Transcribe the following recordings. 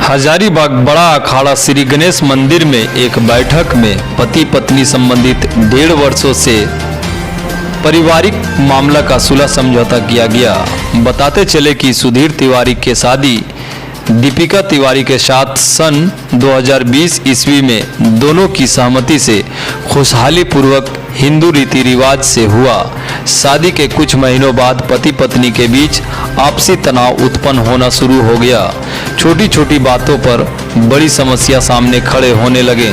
हजारीबाग बड़ा अखाड़ा श्री गणेश मंदिर में एक बैठक में पति पत्नी संबंधित 1.5 वर्षों से पारिवारिक मामला का सुलह समझौता किया गया। बताते चले कि सुधीर तिवारी के शादी दीपिका तिवारी के साथ सन 2020 ईस्वी में दोनों की सहमति से खुशहाली पूर्वक हिंदू रीति रिवाज से हुआ। शादी के कुछ महीनों बाद पति पत्नी के बीच आपसी तनाव उत्पन्न होना शुरू हो गया। छोटी छोटी बातों पर बड़ी समस्या सामने खड़े होने लगे।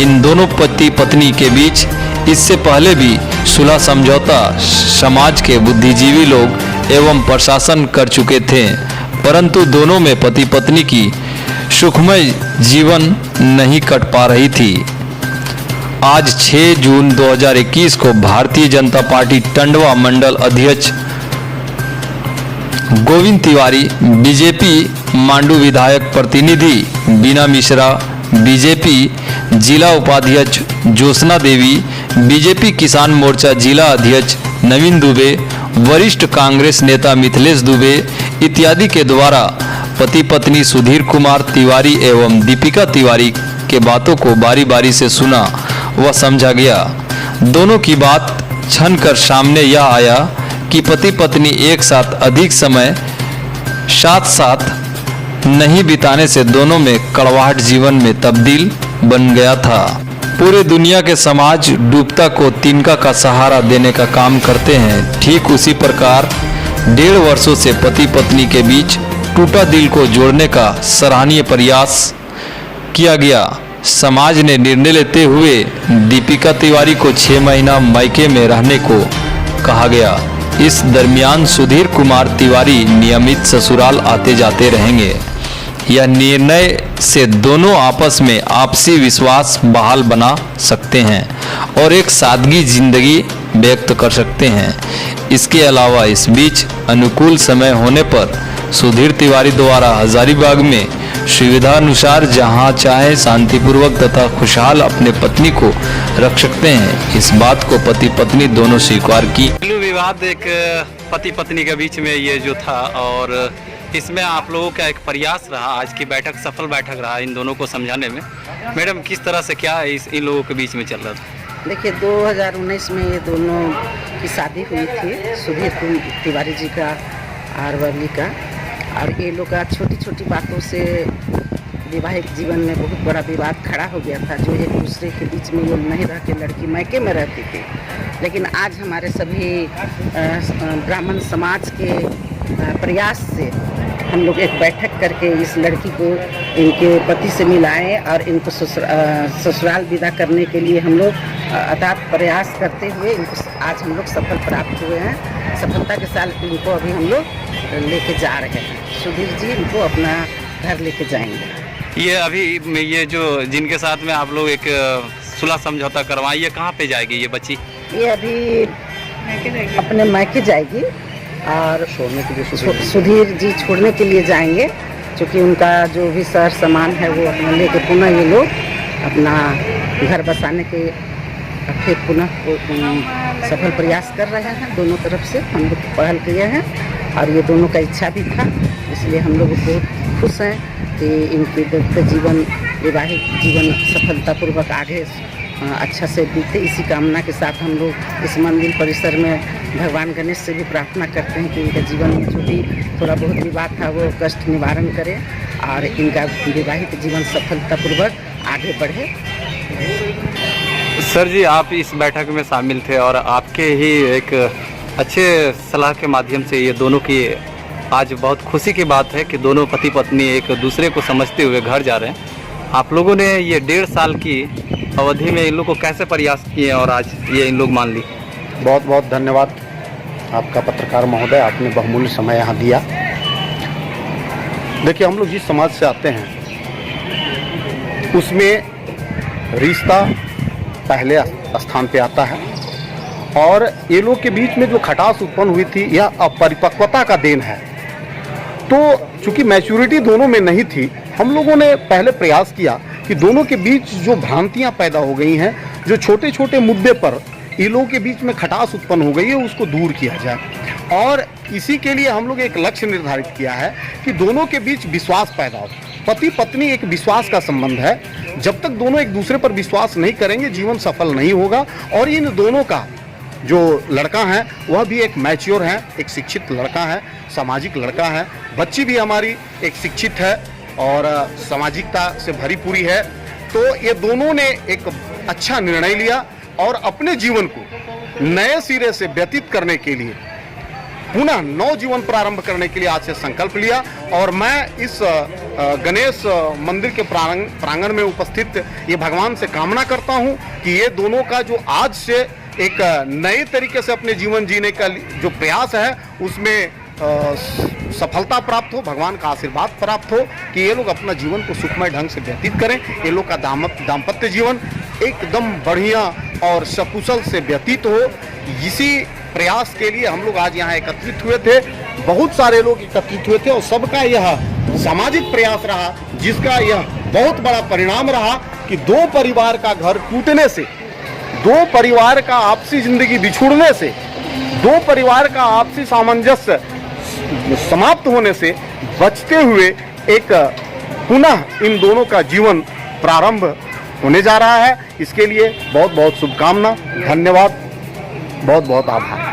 इन दोनों पति पत्नी के बीच इससे पहले भी सुलह समझौता समाज के बुद्धिजीवी लोग एवं प्रशासन कर चुके थे, परंतु दोनों में पति पत्नी की सुखमय जीवन नहीं कट पा रही थी। आज 6 जून 2021 को भारतीय जनता पार्टी टंडवा मंडल अध्यक्ष गोविंद तिवारी, बीजेपी मांडू विधायक प्रतिनिधि बीना मिश्रा, बीजेपी जिला उपाध्यक्ष ज्योत्सना देवी, बीजेपी किसान मोर्चा जिला अध्यक्ष नवीन दुबे, वरिष्ठ कांग्रेस नेता मिथिलेश दुबे इत्यादि के द्वारा पति पत्नी सुधीर कुमार तिवारी एवं दीपिका तिवारी के बातों को बारी बारी से सुना व समझा गया। दोनों की बात छन कर सामने यह आया कि पति पत्नी एक साथ अधिक समय साथ नहीं बिताने से दोनों में कड़वाहट जीवन में तब्दील बन गया था। पूरे दुनिया के समाज डूबता को तिनका का सहारा देने का काम करते हैं। ठीक उसी प्रकार 1.5 वर्षों से पति पत्नी के बीच टूटा दिल को जोड़ने का सराहनीय प्रयास किया गया। समाज ने निर्णय लेते हुए दीपिका तिवारी को 6 महीना मायके में रहने को कहा गया। इस दरमियान सुधीर कुमार तिवारी नियमित ससुराल आते जाते रहेंगे। यह निर्णय से दोनों आपस में आपसी विश्वास बहाल बना सकते हैं और एक सादगी जिंदगी व्यक्त कर सकते हैं। इसके अलावा इस बीच अनुकूल समय होने पर सुधीर तिवारी द्वारा हजारीबाग में सुविधानुसार जहां चाहे शांतिपूर्वक तथा खुशहाल अपने पत्नी को रख सकते हैं। इस बात को पति पत्नी दोनों स्वीकार की। विवाद एक पति पत्नी के बीच में ये जो था, और इसमें आप लोगों का एक प्रयास रहा, आज की बैठक सफल बैठक रहा इन दोनों को समझाने में। मैडम, किस तरह से क्या इन लोगों के बीच में चल रहा था? देखिए, 2019 में ये दोनों की शादी हुई थी, सुधीर तिवारी जी का और वर्ली का, और ये लोग का छोटी छोटी बातों से वैवाहिक जीवन में बहुत बड़ा विवाद खड़ा हो गया था, जो एक दूसरे के बीच में ये नहीं रह के लड़की मायके में रहती थी। लेकिन आज हमारे सभी ब्राह्मण समाज के प्रयास से हम लोग एक बैठक करके इस लड़की को इनके पति से मिलाएं और इनको ससुराल विदा करने के लिए हम लोग अथात प्रयास करते हुए इनको आज हम लोग सफल प्राप्त हुए हैं। सफलता के साथ इनको अभी हम लोग लेके जा रहे हैं। सुधीर जी इनको अपना घर लेके जाएंगे। ये अभी ये जो जिनके साथ में आप लोग एक सुलह समझौता करवाएं, ये कहाँ पे जाएगी ये बच्ची? ये अभी अपने मायके जाएगी और सुधीर जी छोड़ने के लिए जाएंगे, क्योंकि उनका जो भी सर सामान है वो अपना लेके पुनः ये लोग अपना घर बसाने के फिर पुनः सफल प्रयास कर रहे हैं। दोनों तरफ से हम लोग पहल किए हैं और ये दोनों का इच्छा भी था, इसलिए हम लोग बहुत खुश हैं कि इनके जीवन वैवाहिक जीवन सफलतापूर्वक आगे अच्छा से बीते। इसी कामना के साथ हम लोग इस मंदिर परिसर में भगवान गणेश से भी प्रार्थना करते हैं कि इनका जीवन में जो भी थोड़ा बहुत विवाद था वो कष्ट निवारण करे और इनका वैवाहिक जीवन सफलतापूर्वक आगे बढ़े। सर जी, आप इस बैठक में शामिल थे और आपके ही एक अच्छे सलाह के माध्यम से ये दोनों की आज बहुत खुशी की बात है कि दोनों पति पत्नी एक दूसरे को समझते हुए घर जा रहे हैं। आप लोगों ने ये 1.5 साल की अवधि में इन लोग को कैसे प्रयास किए और आज ये इन लोग मान ली? बहुत बहुत धन्यवाद आपका पत्रकार महोदय, आपने बहुमूल्य समय यहाँ दिया। देखिए, हम लोग जिस समाज से आते हैं उसमें रिश्ता पहले स्थान पे आता है, और ये लोग के बीच में जो खटास उत्पन्न हुई थी यह अपरिपक्वता का देन है। तो चूँकि मैच्योरिटी दोनों में नहीं थी, हम लोगों ने पहले प्रयास किया कि दोनों के बीच जो भ्रांतियां पैदा हो गई हैं, जो छोटे छोटे मुद्दे पर ये लोगों के बीच में खटास उत्पन्न हो गई है, उसको दूर किया जाए। और इसी के लिए हम लोग एक लक्ष्य निर्धारित किया है कि दोनों के बीच विश्वास पैदा हो। पति पत्नी एक विश्वास का संबंध है। जब तक दोनों एक दूसरे पर विश्वास नहीं करेंगे जीवन सफल नहीं होगा। और इन दोनों का जो लड़का है वह भी एक मैच्योर है, एक शिक्षित लड़का है, सामाजिक लड़का है। बच्ची भी हमारी एक शिक्षित है और सामाजिकता से भरी पूरी है। तो ये दोनों ने एक अच्छा निर्णय लिया और अपने जीवन को नए सिरे से व्यतीत करने के लिए, पुनः नव जीवन प्रारंभ करने के लिए आज से संकल्प लिया। और मैं इस गणेश मंदिर के प्रांगण में उपस्थित ये भगवान से कामना करता हूँ कि ये दोनों का जो आज से एक नए तरीके से अपने जीवन जीने का जो प्रयास है उसमें सफलता प्राप्त हो, भगवान का आशीर्वाद प्राप्त हो कि ये लोग अपना जीवन को सुखमय ढंग से व्यतीत करें। ये लोग का दाम्पत्य जीवन एकदम बढ़िया और सकुशल से व्यतीत हो। इसी प्रयास के लिए हम लोग आज यहाँ एकत्रित हुए थे। बहुत सारे लोग एकत्रित हुए थे और सबका यह सामाजिक प्रयास रहा, जिसका यह बहुत बड़ा परिणाम रहा कि दो परिवार का घर टूटने से, दो परिवार का आपसी जिंदगी बिछुड़ने से, दो परिवार का आपसी सामंजस्य समाप्त होने से बचते हुए एक पुनः इन दोनों का जीवन प्रारंभ होने जा रहा है। इसके लिए बहुत बहुत शुभकामना, धन्यवाद, बहुत बहुत आभार।